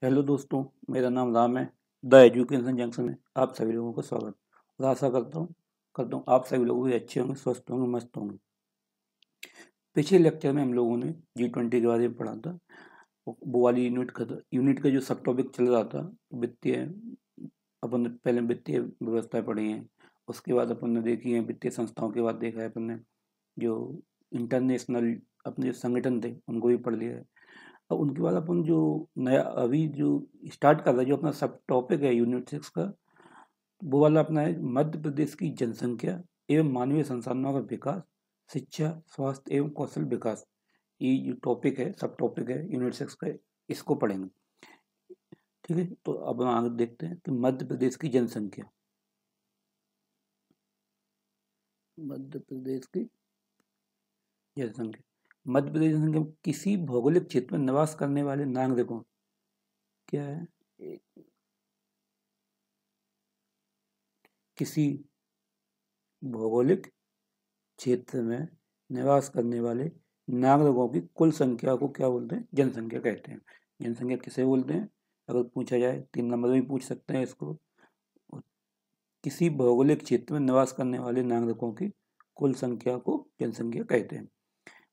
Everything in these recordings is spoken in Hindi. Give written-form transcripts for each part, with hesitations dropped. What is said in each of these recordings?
हेलो दोस्तों, मेरा नाम राम है। द एजुकेशन जंक्शन में आप सभी लोगों का स्वागत। और आशा करता हूँ आप सभी लोग भी अच्छे होंगे, स्वस्थ होंगे, मस्त होंगे। पिछले लेक्चर में हम लोगों ने G20 के बारे में पढ़ा था। वो वाली यूनिट का जो सब टॉपिक चल रहा था वित्तीय। अपन ने पहले वित्तीय व्यवस्था पढ़ी है, उसके बाद अपन ने देखी है वित्तीय संस्थाओं के बाद देखा है अपन ने जो इंटरनेशनल अपने जो संगठन थे उनको भी पढ़ लिया है। और उनके बाद अपन जो नया अभी जो स्टार्ट कर रहा है, जो अपना सब टॉपिक है यूनिट 6 का, वो वाला अपना है मध्य प्रदेश की जनसंख्या एवं मानवीय संसाधनों का विकास, शिक्षा, स्वास्थ्य एवं कौशल विकास। ये जो टॉपिक है, सब टॉपिक है यूनिट 6 का, इसको पढ़ेंगे। ठीक है, तो अब हम आगे देखते हैं कि मध्य प्रदेश की जनसंख्या। मध्य प्रदेश की जनसंख्या मध्य प्रदेश की जनसंख्या किसी भौगोलिक क्षेत्र में निवास करने वाले नागरिकों, क्या है, किसी भौगोलिक क्षेत्र में निवास करने वाले नागरिकों की कुल संख्या को क्या बोलते हैं? जनसंख्या कहते हैं। जनसंख्या किसे बोलते हैं? अगर पूछा जाए 3 नंबर में भी पूछ सकते हैं इसको। किसी भौगोलिक क्षेत्र में निवास करने वाले नागरिकों की कुल संख्या को जनसंख्या कहते हैं।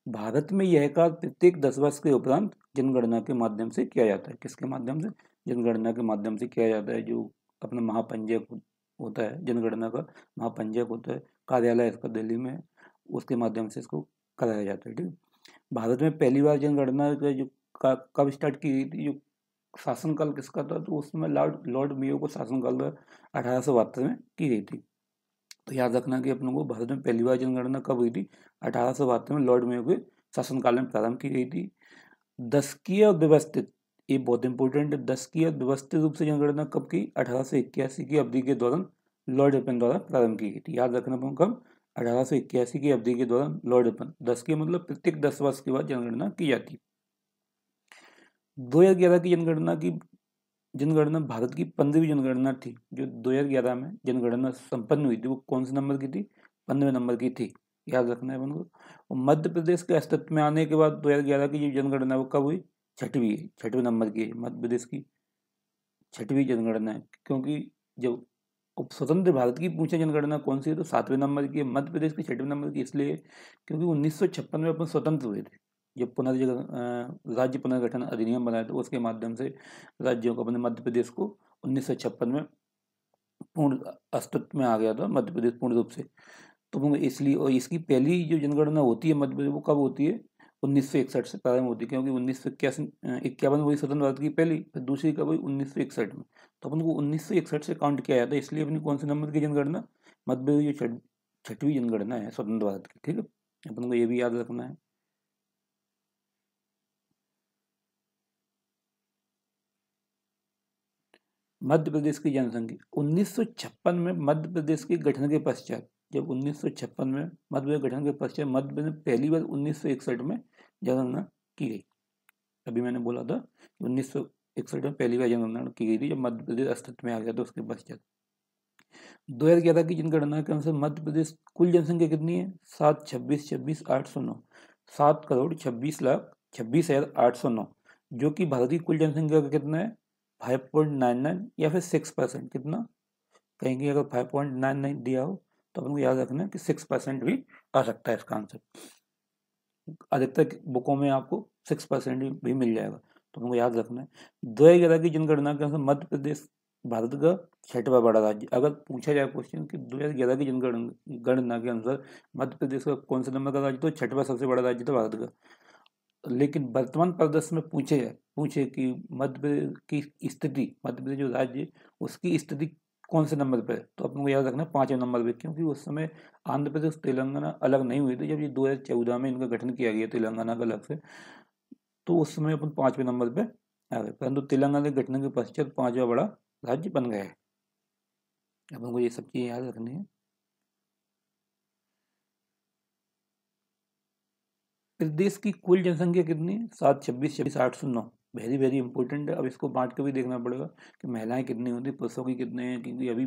भारत में यह कार्य प्रत्येक 10 वर्ष के उपरांत जनगणना के माध्यम से किया जाता है। किसके माध्यम से? जनगणना के माध्यम से किया जाता है। जो अपना महापंजीयक होता है, जनगणना का महापंजीयक होता है, कार्यालय इसका दिल्ली में है, उसके माध्यम से इसको कराया जाता है। ठीक है, भारत में पहली बार जनगणना का जो कब स्टार्ट की गई थी, जो शासनकाल किसका था, तो उसमें लॉर्ड लॉर्ड मेयो को शासनकाल 1872 में की गई थी। तो याद रखना कि अपनों को भारत में पहली बार जनगणना कब हुई थी? 1872 में लॉर्ड मेयो के शासनकाल में प्रारंभ की गई थी। दशकीय व्यवस्थित, ये बहुत इंपॉर्टेंट है, दशकीय व्यवस्थित रूप से जनगणना कब की? 1881 की अवधि के दौरान लॉर्ड रिपन द्वारा प्रारंभ की गई थी। याद रखना अपनों कब? 1881 की अवधि के दौरान लॉर्ड रिपन, दशकीय मतलब प्रत्येक 10 वर्ष के बाद जनगणना की जाती। 2011 की जनगणना भारत की 15वीं जनगणना थी। जो 2011 में जनगणना संपन्न हुई थी वो कौन से नंबर की थी? 15वें नंबर की थी। याद रखना है अपन को। और मध्य प्रदेश के अस्तित्व में आने के बाद 2011 की जो जनगणना वो कब हुई? छठवीं नंबर की है मध्य प्रदेश की, छठवीं जनगणना है। क्योंकि जब स्वतंत्र भारत की पूछे जनगणना कौन सी है, तो 7वें नंबर की है। मध्य प्रदेश की 6वें नंबर की इसलिए क्योंकि 1956 में अपन स्वतंत्र हुए थे। जब राज्य पुनर्गठन अधिनियम बनाया था, उसके माध्यम से राज्यों को, अपने मध्य प्रदेश को 1956 में पूर्ण अस्तित्व में आ गया था मध्य प्रदेश पूर्ण रूप से। तो इसलिए, और इसकी पहली जो जनगणना होती है मध्य प्रदेश, वो कब होती है? 1961 से प्रारंभ होती है। क्योंकि 1951 हुई स्वतंत्र भारत की पहली, फिर दूसरी कब हुई? 1961 में। तो अपन को 1961 से काउंट किया जाता है। इसलिए अपनी कौन से नंबर की जनगणना? मध्य प्रदेश जो छठवीं जनगणना है स्वतंत्र भारत की। ठीक है, अपन को ये भी याद रखना है। मध्य प्रदेश की जनसंख्या 1956 में मध्य प्रदेश के गठन के पश्चात, जब 1956 में मध्य प्रदेश गठन के पश्चात मध्य प्रदेश में पहली बार 1961 में जनगणना की गई। अभी मैंने बोला था 1961 में पहली बार जनगणना की गई थी, जब मध्य प्रदेश अस्तित्व में आ गया था उसके पश्चात। 2011 की जनगणना के अनुसार मध्य प्रदेश कुल जनसंख्या कितनी है? 7,26,26,809, 7,26,26,809, जो कि भारत की कुल जनसंख्या का कितना है? 5.99 या फिर 6%। कितना? कहेंगे अगर 5.99 दिया हो तो अपन को याद रखना है कि 6% भी आ सकता है इसका आंसर। अधिकतर बुकों में आपको 6% भी मिल जाएगा, तो हमको याद रखना है। 2011 की जनगणना के अनुसार मध्य प्रदेश भारत का 6वां बड़ा राज्य। अगर पूछा जाए क्वेश्चन कि 2011 की जनगणना के अनुसार मध्य प्रदेश का कौन सा नंबर का राज्य, तो 6वां सबसे बड़ा राज्य था भारत का। लेकिन वर्तमान परिदृश्य में पूछे कि मध्य प्रदेश की स्थिति, मध्य प्रदेश जो राज्य उसकी स्थिति कौन से नंबर पर है, तो अपन को याद रखना है 5वें नंबर पे। क्योंकि उस समय आंध्र प्रदेश तेलंगाना अलग नहीं हुई थी, जब ये 2014 में इनका गठन किया गया तेलंगाना का अलग से, तो उस समय अपन 5वें नंबर पे आ गए। परंतु तेलंगाना के गठन के पश्चात 5वां बड़ा राज्य बन गया है। अपन को ये सब चीजें याद रखनी है। प्रदेश की कुल जनसंख्या कितनी है? 7,26,26,809। वेरी वेरी इंपॉर्टेंट है। अब इसको बांट के भी देखना पड़ेगा कि महिलाएं कितनी होती, पुरुषों की कितने हैं, क्योंकि अभी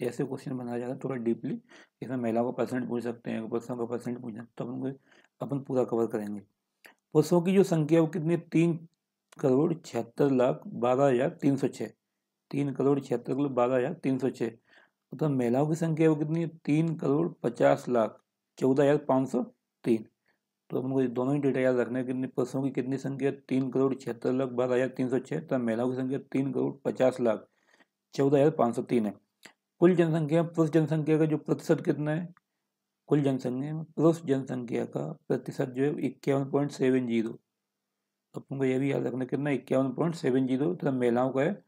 ऐसे क्वेश्चन बनाया जाता है थोड़ा डीपली। इसमें महिलाओं का परसेंट पूछ सकते हैं, पुरुषों का परसेंट पूछ सकते हैं, तो अपन पूरा कवर करेंगे। पुरुषों की जो संख्या वो कितनी है? 3,76,12,306। 3,76,12,306। तो महिलाओं की संख्या वो कितनी है? 3,50,14,503। तो हमको ये दोनों ही डेटा याद रखना है। कितनी पुरुषों की कितनी संख्या? 3,76,12,306। तथा महिलाओं की संख्या 3,50,14,503 है। कुल जनसंख्या, पुरुष जनसंख्या का जो प्रतिशत कितना है? कुल जनसंख्या में पुरुष जनसंख्या का प्रतिशत जो है 51.70। अपन को यह भी याद रखना कितना? 51.70। तथा महिलाओं का है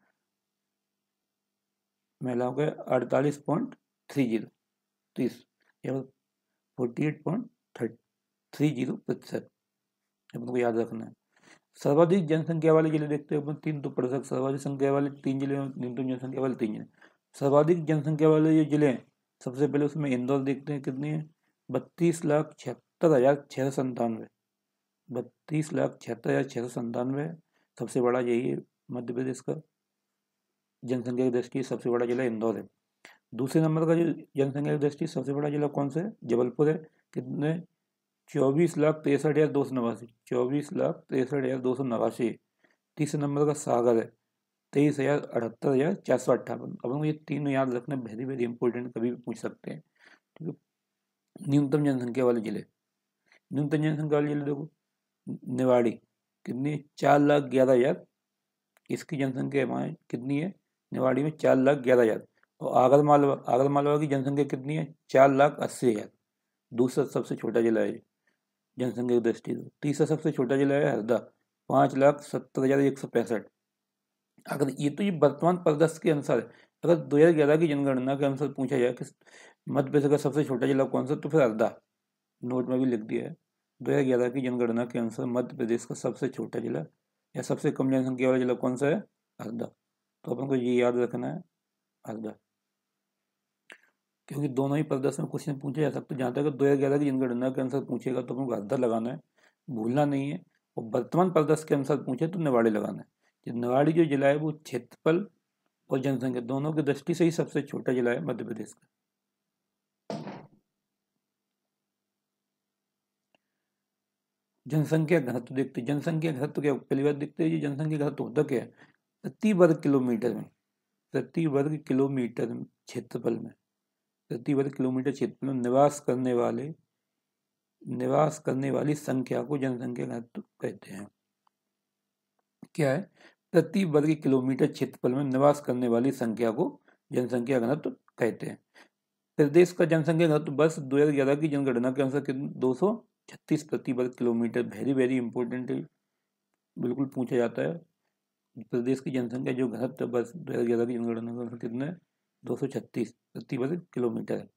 48.30। 48.30% अपन को याद रखना है। सर्वाधिक जनसंख्या वाले जिले देखते हैं अपन, 3 तो पढ़ सकते। सर्वाधिक संख्या वाले 3 जिले, न्यूनतम जनसंख्या वाले 3 जिले। सर्वाधिक जनसंख्या वाले ये जिले हैं, सबसे पहले उसमें इंदौर देखते हैं कितनी है? 32,76,697। 32,76,697 सबसे बड़ा यही है मध्य प्रदेश का। जनसंख्या की दृष्टि सबसे बड़ा जिला इंदौर है। दूसरे नंबर का जो जनसंख्या की दृष्टि सबसे बड़ा जिला कौन सा है? जबलपुर है। कितने? 24,63,289। 24,63,289। तीसरे नंबर का सागर है, 23,78,458। अब ये तीनों याद रखना, वेरी वेरी इंपॉर्टेंट, कभी भी पूछ सकते हैं। ठीक है। न्यूनतम जनसंख्या वाले जिले, न्यूनतम जनसंख्या वाले जिले देखो, निवाड़ी कितनी? 4,11,000। इसकी जनसंख्या वहाँ कितनी है? निवाड़ी में 4,11,000। और आगर मालवा की जनसंख्या कितनी है? 4,80,000। दूसरा सबसे छोटा जिला है जनसंख्या की दृष्टि से। तीसरा सबसे छोटा जिला है हरदा, 5,70,165। अगर ये तो ये वर्तमान परिदृश्य के अनुसार है। अगर 2011 की जनगणना के अनुसार पूछा जाए कि मध्य प्रदेश का सबसे छोटा जिला कौन सा, तो फिर हरदा। नोट में भी लिख दिया है। 2011 की जनगणना के अनुसार मध्य प्रदेश का सबसे छोटा जिला या सबसे कम जनसंख्या वाला जिला कौन सा है? हरदा। तो अपन को ये याद रखना है, हरदा। क्योंकि दोनों ही परिदृश्य में क्वेश्चन पूछे जा सकते हैं। जहाँ तक 2011 की जनगणना के अनुसार पूछेगा तो अपन को हरदा लगाना है, भूलना नहीं है। और वर्तमान परिदृश्य के अनुसार पूछे तो निवाड़ी लगाना है। निवाड़ी जो जिला है वो क्षेत्रफल और जनसंख्या दोनों की दृष्टि से ही सबसे छोटा जिला है मध्य प्रदेश का। जनसंख्या घनत्व देखते हैं। जनसंख्या घनत्व क्या? पहली बात देखते हैं, ये जनसंख्या घनत्व होता क्या है? प्रति वर्ग किलोमीटर में, प्रति वर्ग किलोमीटर क्षेत्रफल में, प्रति वर्ग किलोमीटर क्षेत्रफल में निवास करने वाली संख्या को जनसंख्या घनत्व कहते हैं। क्या है? प्रति वर्ग किलोमीटर क्षेत्रफल में निवास करने वाली संख्या को जनसंख्या घनत्व कहते हैं। प्रदेश का जनसंख्या घनत्व बस 2011 की जनगणना के अनुसार 236 प्रति वर्ग किलोमीटर। वेरी वेरी इंपॉर्टेंट है, बिल्कुल पूछा जाता है। प्रदेश की जनसंख्या जो घनत्व बस 2011 की जनगणना के अनुसार कितना है? 236 प्रति वर्ग किलोमीटर है।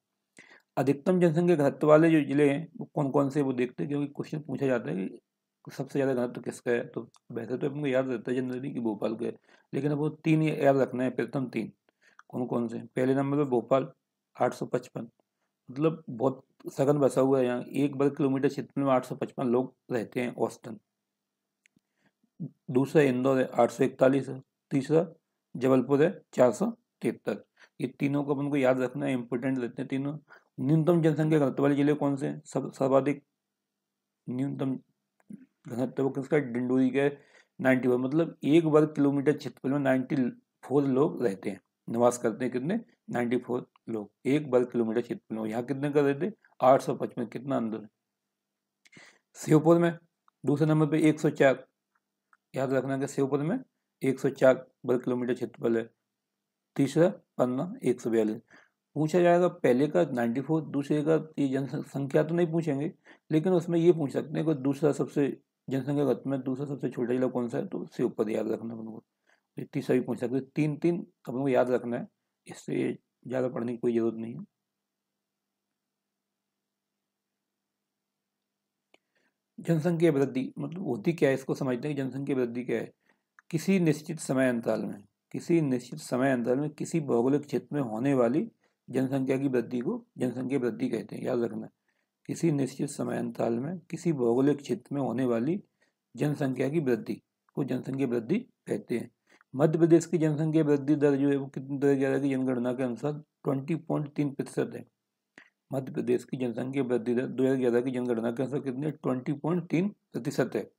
अधिकतम जनसंख्या घनत्व वाले जो जिले हैं वो कौन कौन से, वो देखते हैं, क्योंकि क्वेश्चन पूछा जाता है कि सबसे ज़्यादा घनत्व किसका है। तो वैसे तो अपने को याद रहता है जनरली कि भोपाल का है, लेकिन अब वो 3 याद रखना है। प्रथम 3 कौन कौन से? पहले नंबर पर भोपाल 855, मतलब बहुत सघन बसा हुआ है यहाँ। 1 वर्ग किलोमीटर क्षेत्र में 855 लोग रहते हैं औसतन। दूसरा इंदौर है, 841 है। तीसरा जबलपुर है, 473। ये तीनों को अपन को याद रखना है, इंपॉर्टेंट रहते हैं तीनों। न्यूनतम जनसंख्या घनत्व वाले जिले कौन से हैं? सर्वाधिक न्यूनतम घनत्व किसका? डिंडोरी का 94, मतलब 1 वर्ग किलोमीटर क्षेत्रफल में 94 लोग रहते हैं, निवास करते हैं। कितने? 94 लोग 1 वर्ग किलोमीटर क्षेत्रफल में। यहाँ कितने कर रहते? 855। कितना अंदर है? श्योपुर में दूसरे नंबर पे 104। याद रखना कि श्योपुर में 104 वर्ग किलोमीटर क्षेत्रफल है। तीसरा पन्ना 142। पूछा जाएगा पहले का 94, दूसरे का ये जनसंख्या तो नहीं पूछेंगे, लेकिन उसमें ये पूछ सकते हैं कि दूसरा सबसे जनसंख्या घनत्व में दूसरा सबसे छोटा जिला कौन सा है, तो श्योपुर याद रखना अपन को। तीसरा भी पूछ सकते हैं। 3 अपन को याद रखना है, इससे ज़्यादा पढ़ने की कोई जरूरत नहीं है। जनसंख्या वृद्धि मतलब होती क्या है, इसको समझते हैं कि जनसंख्या वृद्धि क्या है। किसी निश्चित समय अंतराल में, किसी भौगोलिक क्षेत्र में होने वाली जनसंख्या की वृद्धि को जनसंख्या वृद्धि कहते हैं। याद रखना, किसी निश्चित समय अंतराल में किसी भौगोलिक क्षेत्र में होने वाली जनसंख्या की वृद्धि को जनसंख्या वृद्धि कहते हैं। मध्य प्रदेश की जनसंख्या वृद्धि दर जो है वो कितनी? 2011 की जनगणना के अनुसार 20.3% है। मध्य प्रदेश की जनसंख्या वृद्धि दर 2011 की जनगणना के अनुसार कितनी? 20.3% है।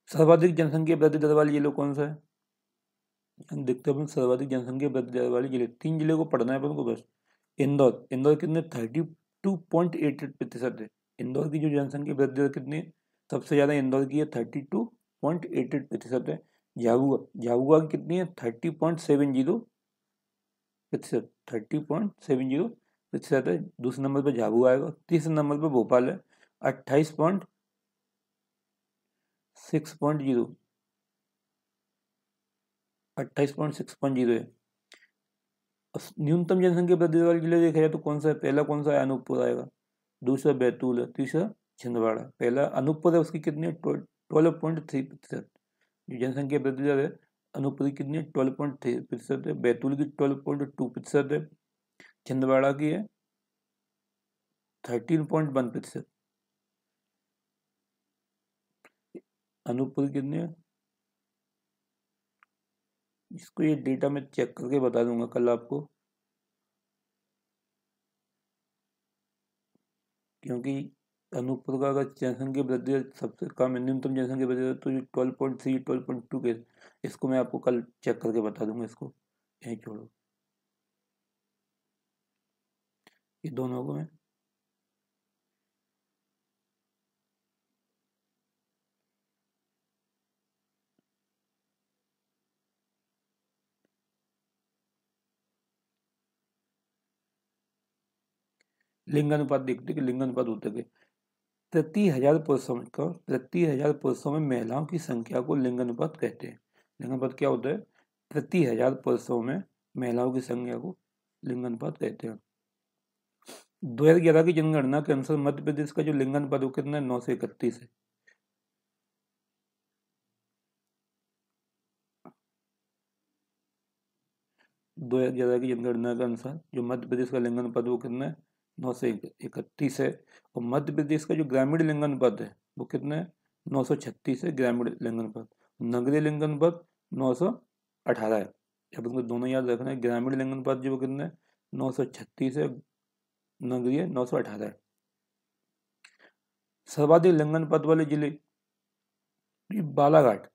सर्वाधिक जनसंख्या वृद्धि दर वाली जिले कौन सा है? हम देखते हैं अपन सर्वाधिक जनसंख्या वृद्धि दर वाले जिले, 3 जिले को पढ़ना है अपन को बस। इंदौर, इंदौर कितने 32.88% है। इंदौर की जो जनसंख्या वृद्धि दर कितनी है? सबसे ज्यादा इंदौर की है, 32.88% है। झाबुआ, झाबुआ की कितनी है? 30.70%, 30.70% है। दूसरे नंबर पर झाबुआ आएगा। तीसरे नंबर पर भोपाल है, 28.6.0, 28.6.0 है। न्यूनतम जनसंख्या वृद्धि वाले जिले देखा जाए तो कौन सा है? पहला कौन सा है? अनूपपुर आएगा। दूसरा बैतूल है। तीसरा छिंदवाड़ा। पहला अनूपपुर है, उसकी कितनी है? 12.3%। जो जनसंख्या वृद्धि दर है अनूपपुर की कितनी है? 12.3% है। बैतूल की 12.2% है। छिंदवाड़ा की है 13.1%। अनूपपुर कितनी है? इसको ये डेटा मैं चेक करके बता दूंगा कल आपको, क्योंकि अनूपपुर का अगर जनसंख्या वृद्धि दर सबसे कम है, न्यूनतम जनसंख्या वृद्धि दर, तो ये 12.3 12.2 के, इसको मैं आपको कल चेक करके बता दूंगा। इसको यहीं छोड़ो, ये दोनों को मैं लिंगानुपात देखते कि लिंगानुपात होता है। प्रति हजार पुरुषों में महिलाओं की संख्या को लिंगानुपात कहते हैं। लिंगानुपात क्या होता है? प्रति हजार पुरुषों में महिलाओं की संख्या को लिंगानुपात कहते हैं। 2011 की जनगणना के अनुसार मध्य प्रदेश का जो लिंगानुपात वो कितना है? 931 है। 2011 की जनगणना के अनुसार जो मध्य प्रदेश का लिंगानुपात वो कितना है? 931 है। और मध्य प्रदेश का जो ग्रामीण लिंगानुपात है वो कितना है? 936 है ग्रामीण लिंगानुपात। नगरीय लिंगानुपात 918 है। अब तुमको दोनों याद रखना है। ग्रामीण लिंगानुपात जो वो कितना है? 936 है। नगरीय 918 है। सर्वाधिक लिंगानुपात वाले जिले, ये बालाघाट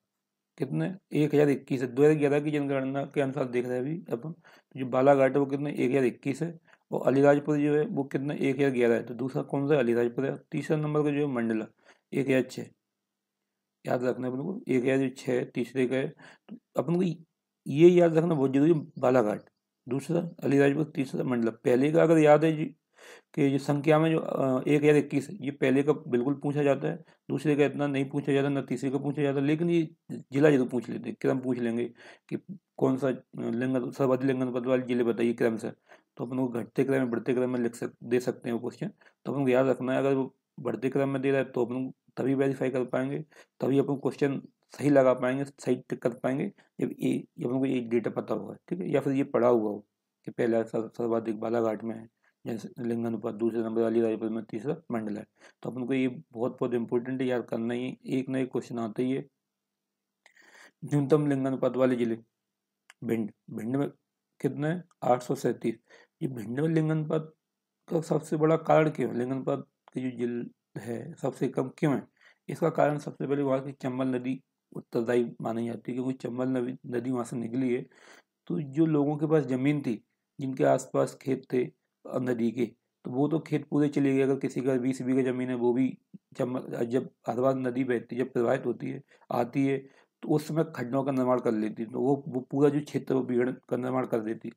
कितने? 1021 है। 2011 की जनगणना के अनुसार देख रहे हैं अभी अपन। जो बालाघाट है वो कितने? 1021 है। और अलीराजपुर जो है वो कितना? 1011 है। तो दूसरा कौन सा है? अलीराजपुर है। तीसरा नंबर का जो है मंडला, 1006। याद रखना है अपन को, 1006 तीसरे का है। तो अपन को ये याद रखना बहुत जरूरी है। बालाघाट दूसरा, अलीराजपुर तीसरा, मंडला। पहले का अगर याद है जी कि जो संख्या में जो 1021 है, ये पहले का बिल्कुल पूछा जाता है। दूसरे का इतना नहीं पूछा जाता, ना तीसरे का पूछा जाता, लेकिन ये जिला जरूर पूछ लेते हैं। क्रम पूछ लेंगे कि कौन सा लिंग सर्वाधिक लिंगानुपात वाले जिले बताइए क्रम से। तो अपन को घटते क्रम में बढ़ते क्रम में दे सकते हैं वो क्वेश्चन। तो अपन को याद रखना है, अगर वो बढ़ते क्रम में दे रहा है तो अपन तभी वेरीफाई कर पाएंगे, तभी अपन क्वेश्चन सही लगा पाएंगे, सही टिक कर पाएंगे, जब ये अपन को ये डेटा पता होगा, ठीक है, या फिर ये पढ़ा हुआ हो कि पहला सर्वाधिक बालाघाट में है जैसे लिंगानुपात, दूसरे नंबर वाली रायपुर में, तीसरा मंडल है। तो अपन को ये बहुत बहुत इंपॉर्टेंट है, याद करना ही। एक ना एक क्वेश्चन आता ही है। न्यूनतम लिंगानुपात वाले जिले, भिंड। भिंड में कितना है? 837। ये भिंड में लिंगानुपात का सबसे बड़ा कारण क्यों है? लिंगानुपात की जो जिल है सबसे कम क्यों है? इसका कारण सबसे पहले वहाँ की चंबल नदी उत्तरदायी मानी जाती है, क्योंकि चंबल नदी वहाँ से निकली है। तो जो लोगों के पास जमीन थी, जिनके आसपास खेत थे नदी के, तो वो तो खेत पूरे चले गए। अगर किसी का 20 बीघा जमीन है, वो भी जब हर बार नदी बहती, जब प्रवाहित होती है, आती है, तो उस समय खड्डों का निर्माण कर लेती, तो वो पूरा जो क्षेत्र वो बिगड़ का निर्माण कर देती,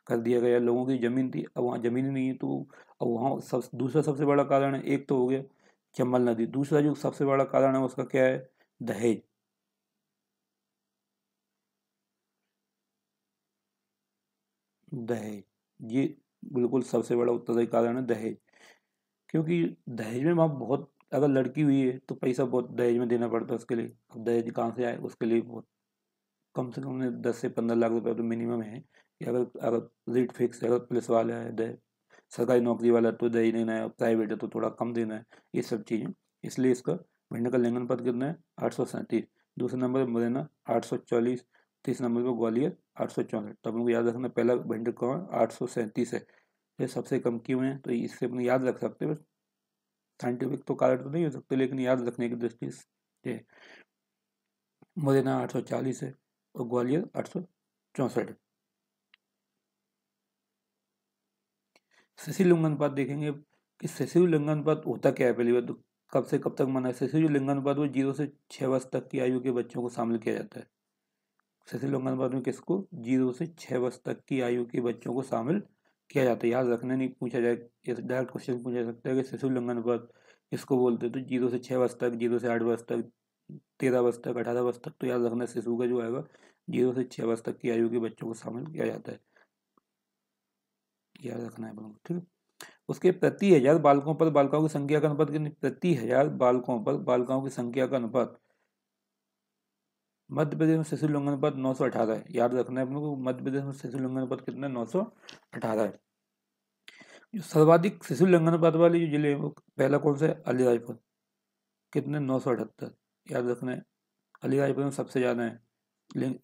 कर दिया गया। लोगों की जमीन थी, अब वहाँ जमीन ही नहीं है। तो अब वहाँ दूसरा सबसे बड़ा कारण है, एक तो हो गया चंबल नदी, दूसरा जो सबसे बड़ा कारण है उसका क्या है? दहेज। दहेज, ये बिल्कुल सबसे बड़ा उत्तरदायी कारण है, दहेज। क्योंकि दहेज में वहाँ बहुत, अगर लड़की हुई है तो पैसा बहुत दहेज में देना पड़ता है उसके लिए। अब दहेज कहाँ से आए उसके लिए बहुत, कम से कम 10 से 15 लाख रुपए तो मिनिमम है कि अगर अगर रेट फिक्स है, अगर पुलिस वाला है, दहेज सरकारी नौकरी वाला है तो दहेज देना है, प्राइवेट है तो थोड़ा कम देना है, ये सब चीज़ें। इसलिए इसका भिंड का लिंगन पद कितना है? 837। दूसरे नंबर पर मुरैना 840। तीसरे नंबर पर ग्वालियर 864। तो अपन को याद रखना, पहला भिंड कौन? 837 है। ये सबसे कम क्यों है? तो इससे अपन याद रख सकते हैं। बस साइंटिफिक तो कारण तो नहीं हो सकते, लेकिन याद रखने की दृष्टि से मुरैना 840 है और ग्वालियर 864 है। शिशु लिंगानुपात देखेंगे कि शिशु लिंगानुपात होता क्या है। पहली बात तो कब से कब तक माना है। शिशु लिंगानुपात वो 0 से 6 वर्ष तक की आयु के बच्चों को शामिल किया जाता है। शिशु लिंगानुपात में किसको 0 से 6 वर्ष तक की आयु के बच्चों को शामिल किया जाता है। याद रखना, नहीं पूछा जाए, डायरेक्ट क्वेश्चन पूछा सकता है कि शिशु लिंगानुपात किसको बोलते हैं, तो 0 से 6 वर्ष तक, 0 से 8 वर्ष तक, 13 वर्ष तक, 18 वर्ष तक। तो याद रखना शिशु का जो आएगा 0 से 6 वर्ष तक की आयु के बच्चों को शामिल किया जाता है। याद रखना है बिल्कुल, ठीक है। उसके प्रति 1000 बालकों पर बालिकाओं की संख्या का अनुपात कितनी। प्रति 1000 बालकों पर बालिकाओं की संख्या का अनुपात मध्य प्रदेश में शिशु लिंगानुपात 918 है। याद रखना है अपने को, मध्य प्रदेश में शिशु लिंगानुपात कितना है, 918 है। जो सर्वाधिक शिशु लिंगानुपात वाले जो जिले हैं वो पहला कौन सा है, अलीराजपुर, कितने 978। याद रखना है अलीराजपुर में सबसे ज्यादा है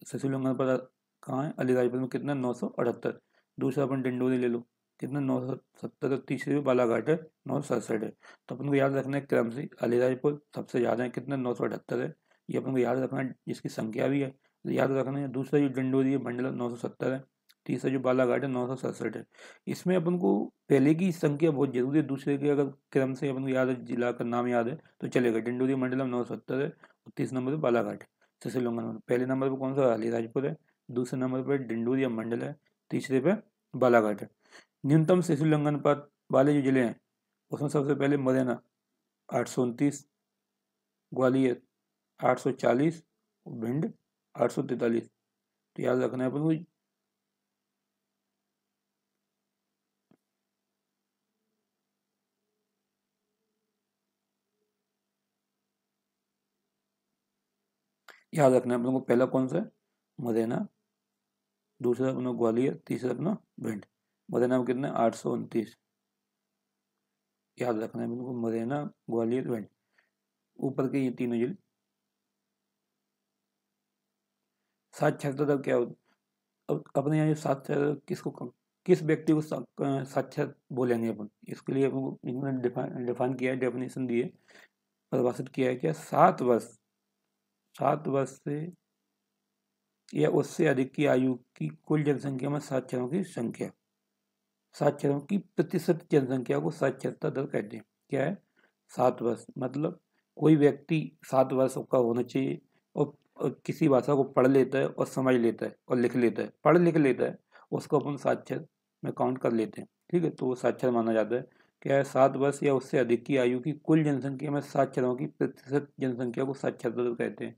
शिशु लिंगानुपात। कहाँ है, अलीराजपुर में कितना 978। दूसरा अपन डिंडोरी ले लो, कितना 970। तीसरे बालाघाट है 967 है। तो अपन को याद रखना है क्रम से, अलीराजपुर सबसे ज्यादा है, कितना 978 है। ये अपन को याद रखना है, जिसकी संख्या भी है तो याद रखना है। दूसरा जो डिंडोरी है मंडल 970 है। तीसरा जो बालाघाट है 967 है। इसमें अपन को पहले की संख्या बहुत जरूरी है, दूसरे के अगर क्रम से अपन को याद है, जिला का नाम याद है तो चलेगा। डिंडोरी मंडलम 970 है और तीसरे नंबर पर बालाघाट है। शिशु लिंगानुपात पहले नंबर पर कौन सा, अलीराजपुर है। दूसरे नंबर पर डिंडोरी या मंडल है। तीसरे पे बालाघाट है। न्यूनतम शिशु लिंगानुपात वाले जो जिले हैं उसमें सबसे पहले मुरैना 829, ग्वालियर 840, भिंड 843। तो याद रखना है अपन को। याद रखना है अपन को, पहला कौन सा है, मुरैना। दूसरा अपना ग्वालियर, तीसरा अपना भिंड। मुरैना में कितना 829। याद रखना है अपन को, मुरैना, ग्वालियर, भिंड, ऊपर के ये तीनों जिले। साक्षरता दर क्या होती। अब अपने यहाँ साक्षर किसको, किस व्यक्ति को साक्षर बोलेंगे अपन, इसके लिए अपन को इन्होंने डिफाइन किया है, डेफिनेशन दी है, परिभाषित किया है क्या, 7 वर्ष से या उससे अधिक की आयु की कुल जनसंख्या में साक्षरों की संख्या। साक्षरों की प्रतिशत जनसंख्या को साक्षरता दर कहते हैं। क्या है, 7 वर्ष, मतलब कोई व्यक्ति 7 वर्ष का होना चाहिए और किसी भाषा को पढ़ लेता है और समझ लेता है और लिख लेता है, पढ़ लिख लेता है, उसको अपन साक्षर में काउंट कर लेते हैं, ठीक है। तो वो साक्षर माना जाता है। क्या है, 7 वर्ष या उससे अधिक की आयु की कुल जनसंख्या में साक्षरों की प्रतिशत जनसंख्या को साक्षरता दर कहते हैं।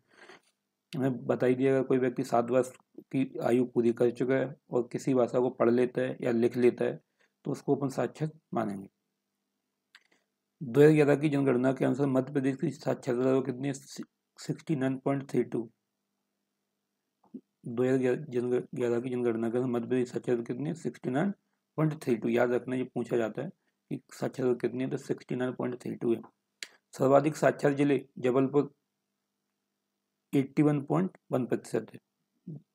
हमें बताई दिया, अगर कोई व्यक्ति 7 वर्ष की आयु पूरी कर चुका है और किसी भाषा को पढ़ लेता है या लिख लेता है तो उसको अपन साक्षर मानेंगे। 2011 की जनगणना के अनुसार मध्य प्रदेश की साक्षरता दर कितनी है, 69.32। 2011 की जनगणना के अनुसार मध्य प्रदेश की साक्षरता कितनी है, 69.32। याद रखना, ये पूछा जाता है कि साक्षरता कितनी है, तो 69.32 है। सर्वाधिक साक्षर जिले जबलपुर 81.1% है।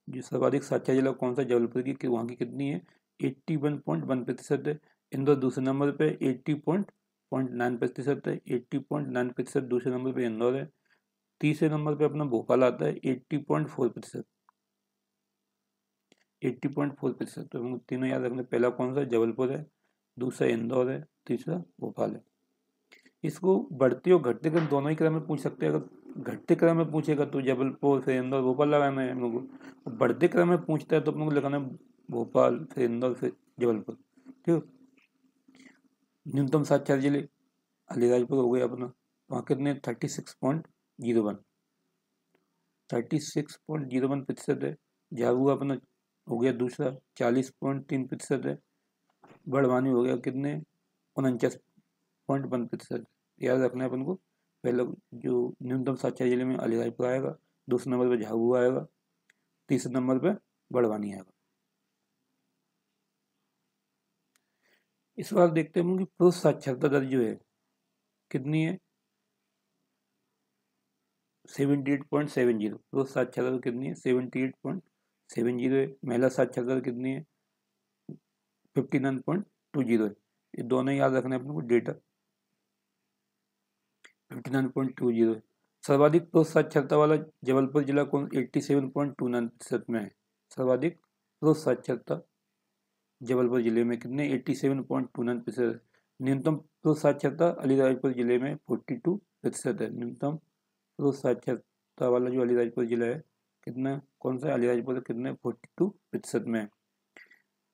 जो सर्वाधिक साक्षर जिला कौन सा, जबलपुर की, वहाँ की कितनी है, 81.1% है। इंदौर दूसरे नंबर पे 80.9% है। 80.9% दूसरे नंबर पे इंदौर है। तीसरे नंबर पे अपना भोपाल आता है 80.4%। 80.4%। तो हम तीनों याद रखना, पहला कौन सा, जबलपुर है, दूसरा इंदौर है, तीसरा भोपाल है। इसको बढ़ते और घटते क्रम दोनों ही क्रम में पूछ सकते हैं। अगर घटते क्रम में पूछेगा तो जबलपुर फिर इंदौर भोपाल लगाना है हम लोग को। बढ़ते क्रम में पूछता है तो अपन को लगाना है भोपाल फिर इंदौर फिर जबलपुर, ठीक। न्यूनतम साक्षर जिले अलीराजपुर हो गया अपना, वहाँ कितने 36.01। 36.01% है। झाबुआ अपना हो गया दूसरा, 40.3% है। बड़वानी हो गया कितने 49.1%। याद रखना है अपन को, पहले जो न्यूनतम साक्षर जिले में अलीराजपुर आएगा, दूसरे नंबर पे झाबुआ आएगा, तीसरे नंबर पे बड़वानी आएगा। इस बार देखते हैं कि पुरुष साक्षरता दर जो है कितनी है, 78.70। पुरुष साक्षरता दर कितनी है, 78.70 है। महिला साक्षरता दर कितनी है, 59.20 है। ये दोनों याद रखना है अपने को डेटा, 59.20 है। सर्वाधिक पुरुष साक्षरता वाला जबलपुर जिला कौन 87.29% में है। सर्वाधिक पुरुष साक्षरता जबलपुर जिले में कितने 87.29%। न्यूनतम पुरुष साक्षरता अलीराजपुर जिले में 42% है। न्यूनतम पुरुष साक्षरता वाला जो अलीराजपुर जिला है कितना कौन सा है अलीराजपुर कितने 42% में है।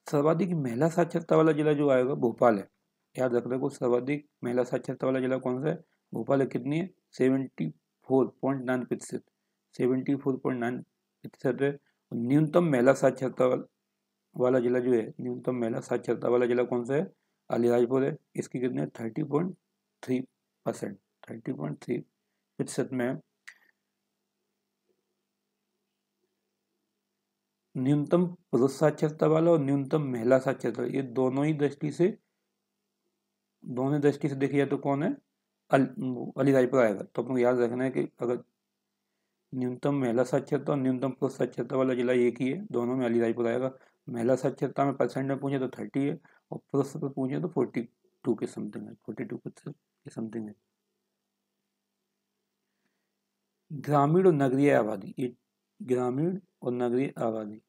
सर्वाधिक महिला साक्षरता वाला जिला जो आएगा भोपाल है। याद रखने को सर्वाधिक महिला साक्षरता वाला जिला कौन सा है भोपाल है। कितनी है 74.9%। 74.9% है। न्यूनतम महिला साक्षरता वाला जिला जो है न्यूनतम महिला साक्षरता वाला जिला कौन सा है अलीराजपुर है। इसकी कितने 30.3%। 30.3% में है। न्यूनतम पुरुष साक्षरता वाला और न्यूनतम महिला साक्षरता ये दोनों दृष्टि से देखी जाए तो कौन है अलीराजपुर आएगा। तो आपको याद रखना है कि अगर न्यूनतम महिला साक्षरता और न्यूनतम पुरुष साक्षरता वाला जिला एक ही है, दोनों में अलीराजपुर आएगा। महिला साक्षरता में परसेंट में पूछे तो 30 है और पुरुष पे पूछे तो 42 के समथिंग है, 42% के समथिंग है। ग्रामीण और नगरीय आबादी, ये ग्रामीण और नगरीय आबादी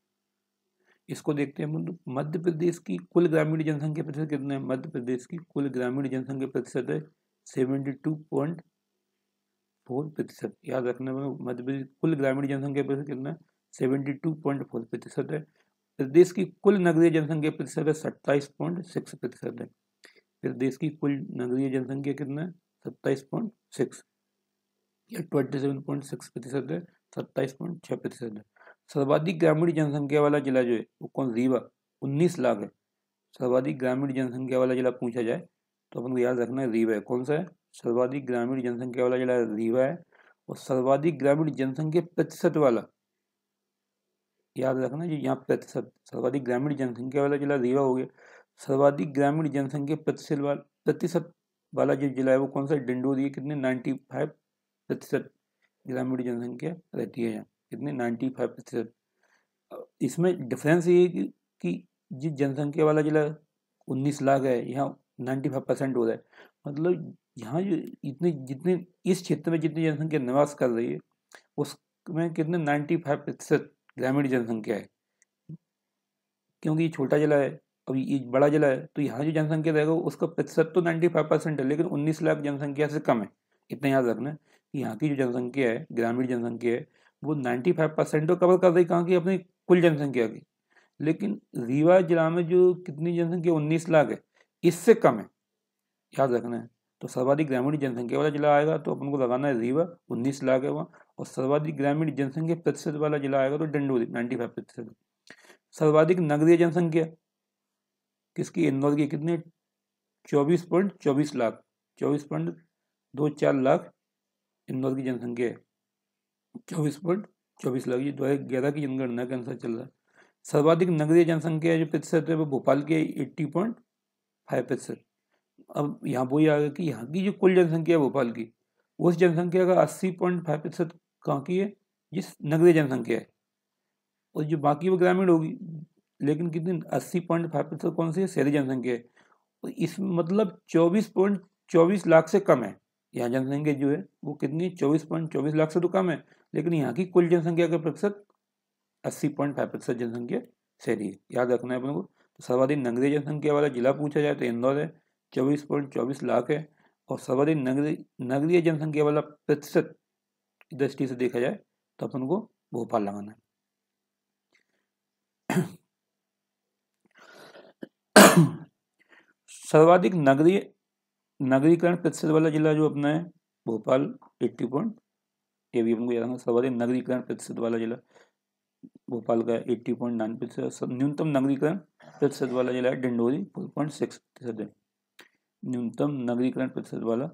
इसको देखते हैं। मध्य प्रदेश की कुल ग्रामीण जनसंख्या प्रतिशत कितना है। मध्य प्रदेश की कुल ग्रामीण जनसंख्या प्रतिशत है 72.4%। याद रखना मध्य प्रदेश कुल ग्रामीण जनसंख्या प्रतिशत कितना है 72.4% है। प्रदेश की कुल नगरीय जनसंख्या प्रतिशत है 27.6% है। प्रदेश की कुल नगरीय जनसंख्या कितना है 27.6 या 27.6% है, 27.6% है। सर्वाधिक ग्रामीण जनसंख्या वाला जिला जो है वो कौन रीवा 19 लाख है। सर्वाधिक ग्रामीण जनसंख्या वाला जिला पूछा जाए तो अपन को याद रखना है रीवा है। कौन सा है सर्वाधिक ग्रामीण जनसंख्या वाला जिला रीवा है। और सर्वाधिक ग्रामीण जनसंख्या प्रतिशत वाला याद रखना जी यहाँ प्रतिशत सर्वाधिक ग्रामीण जनसंख्या वाला जिला रीवा हो गया। सर्वाधिक ग्रामीण जनसंख्या प्रतिशत वाला जो जिला है वो कौन सा डिंडोरी है। कितने 95% ग्रामीण जनसंख्या रहती है यहाँ। कितने 95%। इसमें डिफरेंस ये है कि जिस जनसंख्या वाला जिला 19 लाख है यहाँ 95% हो रहा है। मतलब यहाँ जो जितने इस क्षेत्र में जितनी जनसंख्या निवास कर रही है उसमें कितने 95% ग्रामीण जनसंख्या है। क्योंकि ये छोटा जिला है अब ये बड़ा जिला है तो यहाँ जो जनसंख्या रहेगा उसका प्रतिशत तो 95% है लेकिन 19 लाख जनसंख्या से कम है। इतना याद रखना है कि यहाँ की जो जनसंख्या है ग्रामीण जनसंख्या है वो 95% तो कवर कर रही कहाँ की अपनी कुल जनसंख्या की। लेकिन रीवा जिला में जो कितनी जनसंख्या 19 लाख है इससे कम है। याद रखना है। तो सर्वाधिक ग्रामीण जनसंख्या वाला जिला आएगा तो अपन को लगाना है रीवा 19 लाख है वहाँ। और सर्वाधिक ग्रामीण जनसंख्या प्रतिशत वाला जिला आएगा तो डिंडोरी 95%। सर्वाधिक नगरीय जनसंख्या किसकी इंदौर की कितनी 24.24 लाख 24.24 लाख इंदौर की जनसंख्या है। 24.24 लाख ये 2011 की जनगणना के अनुसार चल रहा है। सर्वाधिक नगरीय जनसंख्या जो प्रतिशत है वो भोपाल के 80.5%। अब यहाँ वही आ गया कि यहाँ की जो कुल जनसंख्या है भोपाल की उस जनसंख्या का 80.5% कहाँ की है जिस नगरीय जनसंख्या है और जो बाकी वो ग्रामीण होगी। लेकिन कितनी 80.5% कौन सी है शहरी जनसंख्या है। तो इस मतलब 24.24 लाख से कम है यहाँ जनसंख्या जो है वो कितनी 24.24 लाख से तो कम है। लेकिन यहाँ की कुल जनसंख्या का प्रतिशत 80.5% जनसंख्या शहरी है। याद रखना है अपने को। तो सर्वाधिक नगरीय जनसंख्या वाला जिला पूछा जाए तो इंदौर है 24.24 लाख है। और सर्वाधिक नगरीय जनसंख्या वाला प्रतिशत की दृष्टि से देखा जाए तो अपन को भोपाल लगाना है। सर्वाधिक नगरीकरण प्रतिशत वाला जिला जो अपना है भोपाल 80 ये भी हमको याद रखना। सर्वाधिक नगरीकरण प्रतिशत वाला जिला भोपाल का 80.9%। न्यूनतम नगरीकरण प्रतिशत वाला जिला है डिंडोरी 4.6% है। न्यूनतम नगरीकरण प्रतिशत वाला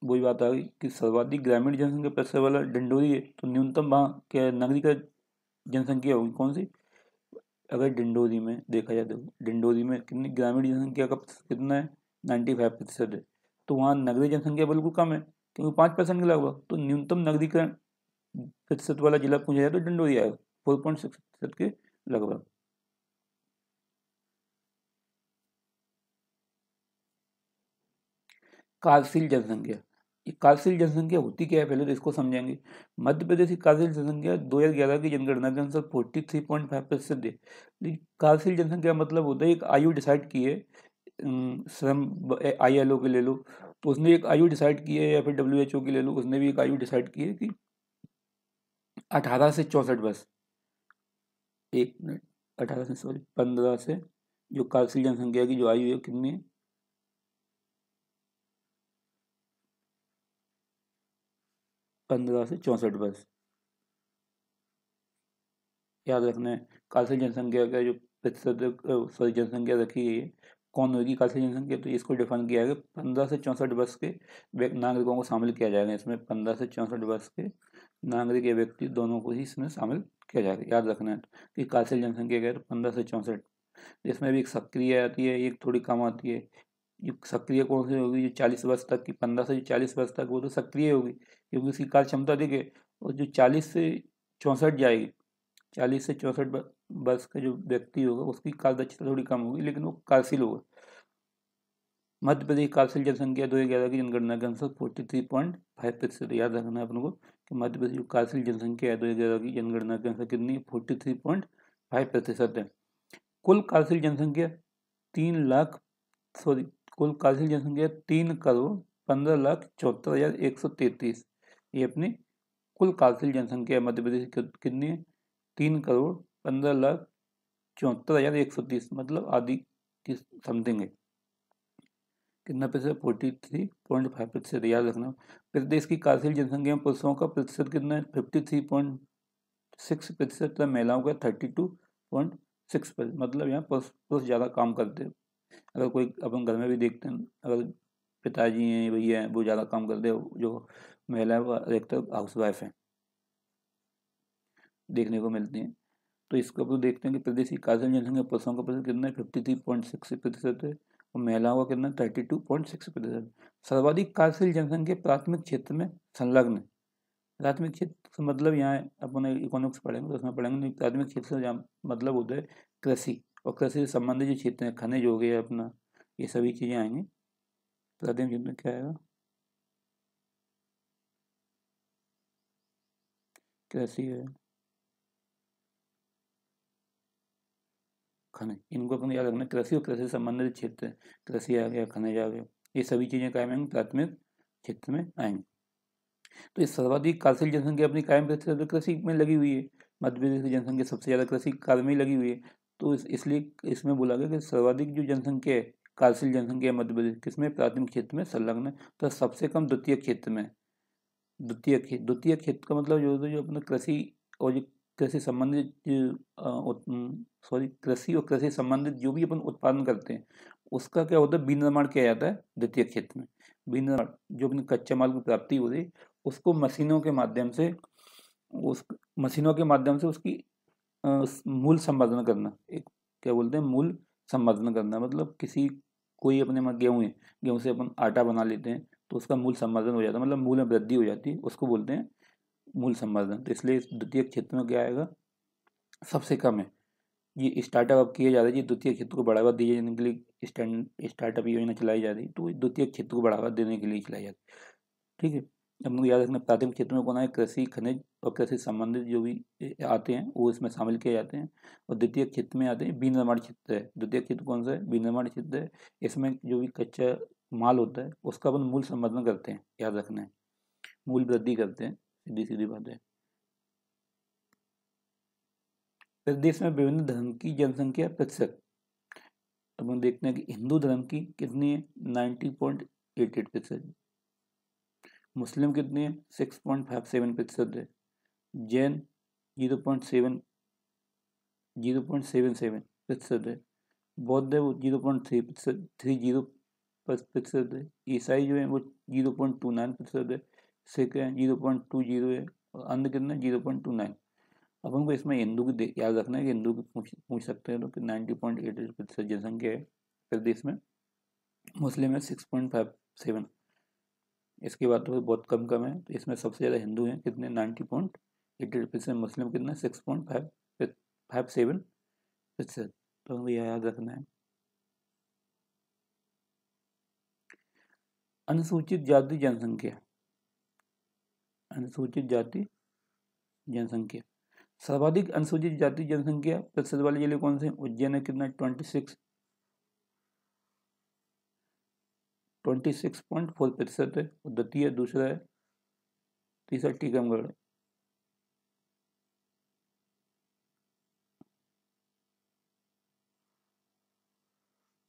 वही बात आ गई कि सर्वाधिक ग्रामीण जनसंख्या प्रतिशत वाला डिंडोरी है तो न्यूनतम वहाँ क्या नगरीकरण जनसंख्या होगी कौन सी। अगर डिंडोरी में देखा जाए तो डिंडोरी में कितनी ग्रामीण जनसंख्या का कितना है 95% है। तो वहाँ नगरीय जनसंख्या बिल्कुल कम है क्योंकि 5% के लगभग। तो न्यूनतम नगरीकरण प्रतिशत वाला जिला पूछा जाए तो डिंडोरी आएगा 4.6% के लगभग। कार्यशील जनसंख्या ये कार्यशील जनसंख्या होती क्या है, पहले तो इसको समझेंगे। मध्य प्रदेश की कार्यशील जनसंख्या 2011 की जनगणना के अनुसार 43.5% है। कार्यशील जनसंख्या मतलब होता है एक आयु डिसाइड की है, श्रम ILO के ले लो तो उसने एक आयु डिसाइड की है, या फिर WHO की ले लो, उसने भी एक आयु डिसाइड की है कि 18 से 64 वर्ष, 1 मिनट, 18 से सॉरी 15 से, जो कार्यशील जनसंख्या की जो आयु है कितनी है, 15 से 64 वर्ष। याद रखना है कार्यशील जनसंख्या का जो प्रतिशत सॉरी जनसंख्या रखी गई है, कौन होगी कार्यशील जनसंख्या, तो इसको डिफाइन किया गया 15 से 64 वर्ष के नागरिकों को शामिल किया जाएगा इसमें। 15 से 64 वर्ष के नागरिक या व्यक्ति दोनों को ही इसमें शामिल किया जाएगा। याद रखना है कि कार्यशील जनसंख्या क्या है, 15 से 64। इसमें भी एक सक्रिय आती है, एक थोड़ी कम आती है। जो सक्रिय कौन सी होगी, जो 40 वर्ष तक की, 15 से 40 वर्ष तक, वो तो सक्रिय होगी क्योंकि उसकी कार्य क्षमता देखिए। और जो 40 से 64 जाएगी, 40 से 64 वर्ष का जो व्यक्ति होगा उसकी कार्य दक्षता थोड़ी कम होगी, लेकिन वो कार्यशील होगा। मध्य प्रदेश कार्यशील जनसंख्या 2011 की जनगणना के अनुसार 43.5%। याद रखना है अपन को कि मध्य प्रदेश की कार्यशील जनसंख्या है 2011 की जनगणना के अनुसार कितनी, 43.5% है। कुल कार्यशील जनसंख्या 3 लाख सॉरी कुल कार्यशील जनसंख्या 3,15,74,133। ये अपनी कुल कार्यशील जनसंख्या मध्य प्रदेश की कितनी है, 3,15,74,130, मतलब आधी की समथिंग है। कितना प्रतिशत, 43.5%। याद रखना। प्रदेश की कार्यशील जनसंख्या में पुरुषों का प्रतिशत कितना है, 53.6%, महिलाओं का 32.6%। मतलब यहाँ पुरुष ज़्यादा काम करते हैं। अगर कोई अपन घर में भी देखते हैं, अगर पिताजी हैं, भैया हैं, वो ज़्यादा काम करते हैं, जो महिला है वो अधिकतर हाउस वाइफ है, देखने को मिलती हैं। तो इसको अपन देखते हैं कि प्रदेश की कार्यशील जनसंख्या पुरुषों का प्रतिशत कितना है, 53.6% है, और महिलाओं का कितना, 32.6%। सर्वाधिक कार्यशील जनसंख्या प्राथमिक क्षेत्र में संलग्न है। प्राथमिक क्षेत्र मतलब यहाँ अपन इकोनॉमिक्स पढ़ेंगे तो उसमें पढ़ेंगे, प्राथमिक क्षेत्र से जहाँ मतलब होता है कृषि, और कृषि से संबंधित जो क्षेत्र हैं, खनिज हो गया अपना, ये सभी चीज़ें आएंगी। प्राथमिक क्षेत्र में क्या आएगा, कृषि है, खनिज, इनको अपन याद रखना। कृषि और कृषि से संबंधित क्षेत्र, कृषि आ गया, खनिज आ गया, ये सभी चीज़ें कायम आएंगी, प्राथमिक क्षेत्र में आएंगी। तो इस सर्वाधिक कार्यशील जनसंख्या अपनी कायम प्रतिशत कृषि में लगी हुई है। मध्य प्रदेश की जनसंख्या सबसे ज़्यादा कृषि कार्य में ही लगी हुई है। तो इसलिए इसमें बोला गया कि सर्वाधिक जो जनसंख्या है कार्यशील जनसंख्या मध्य प्रदेश किसमें, प्राथमिक क्षेत्र में संलग्न है। तो सबसे कम द्वितीय क्षेत्र में। द्वितीय क्षेत्र का मतलब जो होता है जो अपना कृषि और जो कृषि संबंधित कृषि और कृषि संबंधित जो भी अपन उत्पादन करते हैं उसका क्या होता है, विनिर्माण किया जाता है द्वितीय क्षेत्र में। विनिर्माण जो अपने कच्चे माल की प्राप्ति हो रही उसको मशीनों के माध्यम से, उस मशीनों के माध्यम से उसकी मूल संवर्धन करना, एक क्या बोलते हैं, मूल संवर्धन करना। मतलब किसी कोई अपने में गेहूँ है, गेहूँ से अपन आटा बना लेते हैं तो उसका मूल संवर्धन हो जाता है, मतलब मूल में वृद्धि हो जाती है, उसको बोलते हैं मूल संवर्धन। तो इसलिए द्वितीय क्षेत्र में क्या आएगा, सबसे कम है। ये स्टार्टअप अब किए जा रहे हैं, ये द्वितीय क्षेत्र को बढ़ावा दिए जाने के लिए स्टार्टअप योजना चलाई जा रही है, तो द्वितीय क्षेत्र को बढ़ावा देने के लिए चलाई जाती है। ठीक है, हमको याद रखना प्राथमिक क्षेत्र में कौन है, कृषि, खनिज और कृषि संबंधित जो भी आते हैं वो इसमें शामिल किए जाते हैं। और द्वितीय क्षेत्र में आते हैं विनिर्माण क्षेत्र है। द्वितीय क्षेत्र कौन सा है, विनिर्माण क्षेत्र है। इसमें जो भी कच्चा माल होता है उसका अपन मूल संवर्धन करते हैं, याद रखना है, मूल वृद्धि करते हैं, सीधी सीधी बात है। प्रदेश में विभिन्न धर्म की जनसंख्या प्रतिशत, अब हम देखते हैं कि हिंदू धर्म की कितनी है, 90.88%। मुस्लिम कितनी है, 6.57% है। जैन 0.77% है। बौद्ध है वो 0.30% है। ईसाई जो है वो 0.29% है। सिख है 0.20 है, और अन्य कितना 0.29। अपन को इसमें हिंदू की याद रखना है कि हिंदू की पूछ सकते हैं तो कि 90.88% जनसंख्या है प्रदेश में। मुस्लिम है 6.57। इसके बाद तो बहुत कम कम है, तो इसमें सबसे ज़्यादा हिंदू हैं कितने, 90.88%। मुस्लिम कितना 6.57%। तो हमें यह याद रखना है। अनुसूचित जाति जनसंख्या, अनुसूचित जाति जनसंख्या। सर्वाधिक अनुसूचित जाति जनसंख्या प्रतिशत वाले जिले कौन से? उज्जैन है कितना? 26.4% है। और द्वितीय दूसरा है, तीसरा टीकमगढ़ है।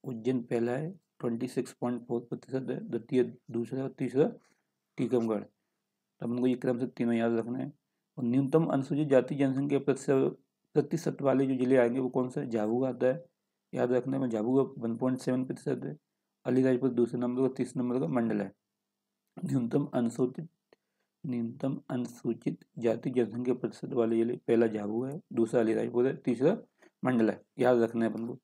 उज्जैन पहला है, 26.4% है, द्वितीय दूसरा और तीसरा टीकमगढ़। तो हमको ये क्रम से तीनों याद रखना है। और न्यूनतम अनुसूचित जाति जनसंख्या प्रतिशत वाले जो जिले आएंगे वो कौन सा है? झाबुआ आता है, याद रखने में। झाबुआ 1.7% है। अलीराजपुर दूसरे नंबर का, तीसरे नंबर का मंडल है। न्यूनतम अनुसूचित जाति जनसंख्या प्रतिशत वाले जिले, पहला झाबुआ है, दूसरा अलीराजपुर है, तीसरा मंडल है, याद रखना है अपन को।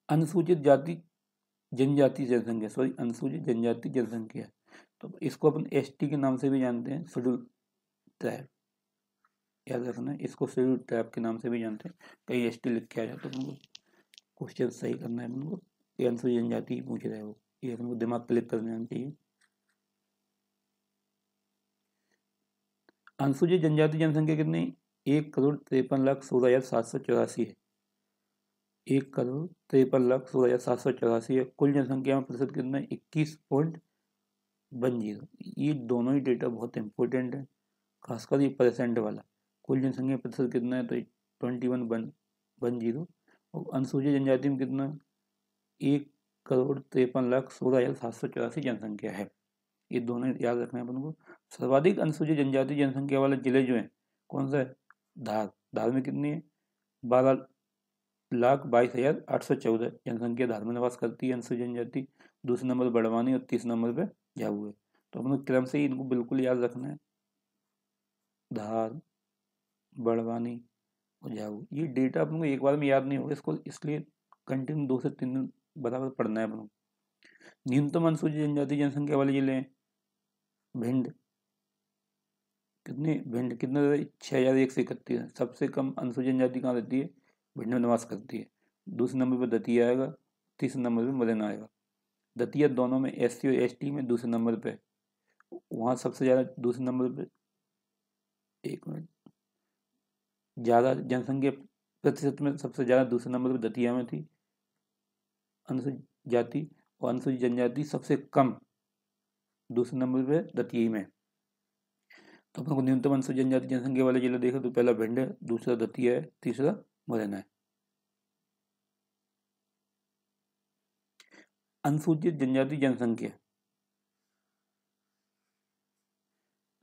अनुसूचित जाति जनजाति जनसंख्या, सॉरी अनुसूचित जनजाति जनसंख्या, तो इसको अपन एसटी के नाम से भी जानते हैं, शेड्यूल ट्राइब, याद रखना है। इसको शेड्यूल ट्राइब के नाम से भी जानते हैं। कहीं एसटी लिख के आ जाता है, अपन को क्वेश्चन सही करना है अपन को। ये अनुसूचित जनजाति पूछ रहे हो, ये अपन को दिमाग क्लिक कर देना चाहिए। अनुसूचित जनजाति जनसंख्या कितनी? 1,53,16,784 है। 1,53,16,784 है। कुल जनसंख्या में प्रतिशत कितना है? 21.10। ये दोनों ही डेटा बहुत इंपॉर्टेंट है, खासकर ये परसेंट वाला। कुल जनसंख्या प्रतिशत कितना है? तो 21.10। और अनुसूचित जनजाति में कितना? 1,53,16,784 जनसंख्या है। ये दोनों याद रखना है अपन को। सर्वाधिक अनुसूचित जनजाति जनसंख्या वाले जिले जो हैं कौन सा है? धार। धार में कितनी है? 12,22,814 जनसंख्या धार में निवास करती है अनुसूचित जनजाति। दूसरे नंबर पर बड़वानी और तीसरे नंबर पे झाबुआ है। तो अपन को क्रम से ही इनको बिल्कुल याद रखना है, धार, बड़वानी और झाबुआ। ये डेटा अपन को एक बार में याद नहीं होगा, इसको इसलिए कंटिन्यू 2 से 3 दिन बराबर पढ़ना है अपन को। न्यूनतम अनुसूचित जनजाति जनसंख्या वाले जिले हैं भिंड। कितने? भिंड कितना? 6,131 है। सबसे कम अनुसूचित जनजाति कहाँ रहती है? भिंड में निवास करती है। दूसरे नंबर पर दतिया आएगा, तीसरे नंबर पे मुरैना आएगा। दतिया दोनों में एससी और एसटी में दूसरे नंबर पे, वहाँ सबसे ज़्यादा दूसरे नंबर पे, एक मिनट, ज़्यादा जनसंख्या प्रतिशत में सबसे ज़्यादा दूसरे नंबर पर दतिया में थी अनुसूचित जाति, और अनुसूचित जनजाति सबसे कम दूसरे नंबर पे दतिया में। तो अपन को न्यूनतम अनुसूचित जनजाति जनसंख्या वाले जिले देखे तो पहला भिंड है, दूसरा दतिया है, तीसरा मुरैना है। अनुसूचित जनजाति जनसंख्या,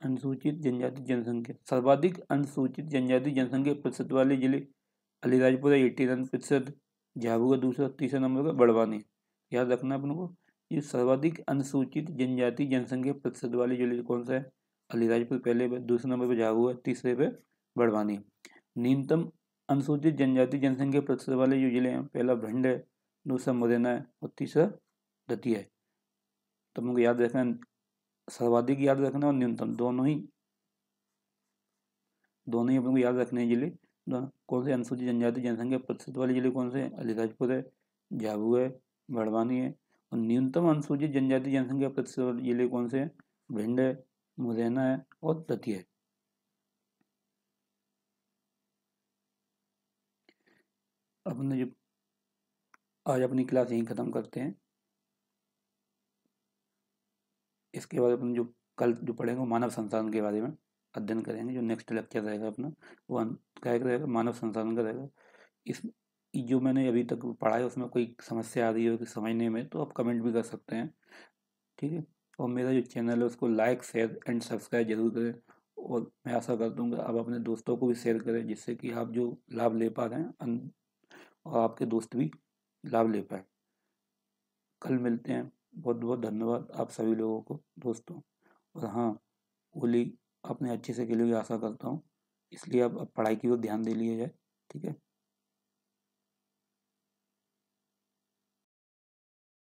अनुसूचित जनजाति जनसंख्या, सर्वाधिक अनुसूचित जनजाति जनसंख्या प्रतिशत वाले जिले अलीराजपुर 89%, झाबुआ दूसरा, तीसरा नंबर का बड़वानी। याद रखना अपन को। ये सर्वाधिक अनुसूचित जनजाति जनसंख्या प्रतिशत वाले जिले कौन सा है? अलीराजपुर पहले पे, दूसरे नंबर पर झाबुआ, तीसरे पे बड़वानी। न्यूनतम अनुसूचित जनजाति जनसंख्या प्रतिशत वाले जो जिले हैं, पहला भिंड है, दूसरा मुरैना है और तीसरा दतिया है। तो हमको याद रखना, सर्वाधिक याद रखना और न्यूनतम दोनों ही अपन को याद रखने हैं जिले। कौन से अनुसूचित जनजाति जनसंख्या प्रतिशत वाले जिले कौन से हैं? अलीराजपुर है, झाबुआ है, बड़वानी है। और न्यूनतम अनुसूचित जनजाति जनसंख्या प्रतिशत वाले जिले कौन से हैं? भिंड है, मुरैना है और दतिया है। अपने जो आज अपनी क्लास यहीं खत्म करते हैं। इसके बाद अपन जो कल जो पढ़ेंगे मानव संसाधन के बारे में अध्ययन करेंगे। जो नेक्स्ट लेक्चर रहेगा अपना वो क्या रहेगा? मानव संसाधन का रहेगा। इस जो मैंने अभी तक पढ़ा है उसमें कोई समस्या आ रही हो कि समझने में, तो आप कमेंट भी कर सकते हैं, ठीक है। और मेरा जो चैनल है उसको लाइक, शेयर एंड सब्सक्राइब जरूर करें। और मैं आशा करता हूँ कि आप अपने दोस्तों को भी शेयर करें, जिससे कि आप जो लाभ ले पा रहे हैं और आपके दोस्त भी लाभ ले पाए। कल मिलते हैं। बहुत बहुत धन्यवाद आप सभी लोगों को दोस्तों। और हाँ, होली आपने अच्छे से खेलोगे आशा करता हूँ, इसलिए आप पढ़ाई की ओर ध्यान दे लिए जाए, ठीक है।